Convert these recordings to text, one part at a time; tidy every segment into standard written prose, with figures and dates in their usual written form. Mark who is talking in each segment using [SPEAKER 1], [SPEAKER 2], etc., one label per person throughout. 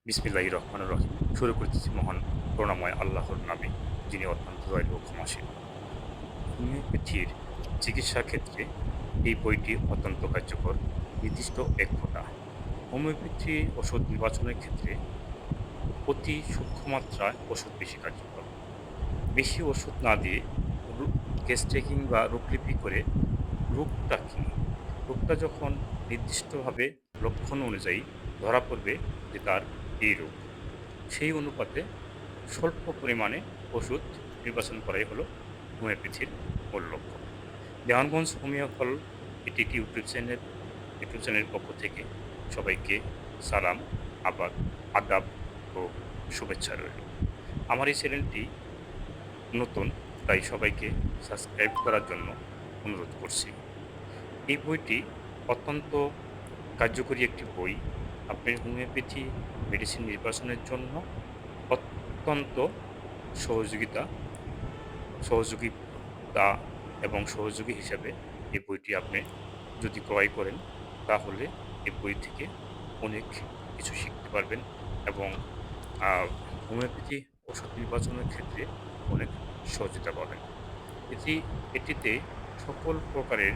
[SPEAKER 1] বিসমিল্লাহির রহমানির রহিম। শুরু করতেছি মহান করুণাময় আল্লাহর নামে, যিনি অত্যন্ত দয়ালু ও ক্ষমাশীল। হোমিওপ্যাথির চিকিৎসার ক্ষেত্রে এই বইটি অত্যন্ত কার্যকর। নির্দিষ্ট এক ফোঁটা হোমিওপ্যাথি ওষুধ নির্বাচনের ক্ষেত্রে অতি সূক্ষ্ম মাত্রায় ওষুধ বেশি কার্যকর। বেশি ওষুধ না দিয়ে কেস ট্রেকিং বা রোগলিপি করে রোগটা কী, রোগটা যখন নির্দিষ্টভাবে লক্ষণ অনুযায়ী ধরা পড়বে যে তার এই রোগ, সেই অনুপাতে স্বল্প পরিমাণে ওষুধ নির্বাচন করাই হলো হোমিওপ্যাথির মূল লক্ষ্য। দেওয়ানগঞ্জ হোমিও হল এটি একটি ইউটিউব চ্যানেলের পক্ষ থেকে সবাইকে সালাম, আদাব ও শুভেচ্ছা রইল। আমার এই চ্যানেলটি নতুন, তাই সবাইকে সাবস্ক্রাইব করার জন্য অনুরোধ করছি। এই বইটি অত্যন্ত কার্যকরী একটি বই। আপনি হোমিওপ্যাথি মেডিসিন নির্বাচনের জন্য অত্যন্ত সহযোগিতা সহযোগিতা এবং সহযোগী হিসাবে এই বইটি আপনি যদি ক্রয় করেন, তাহলে এই বই থেকে অনেক কিছু শিখতে পারবেন এবং আ হোমিওপ্যাথি ওষুধ নির্বাচনের ক্ষেত্রে অনেক সহযোগিতা পাবেন। এটিতে সকল প্রকারের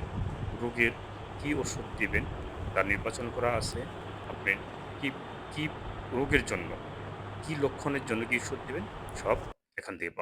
[SPEAKER 1] রোগের কী ওষুধ দিবেন তা নির্বাচন করা আছে। আপনি কি, কি রোগের জন্য, কি লক্ষণের জন্য কি ওষুধ দিবেন, সব এখান থেকে পাবেন।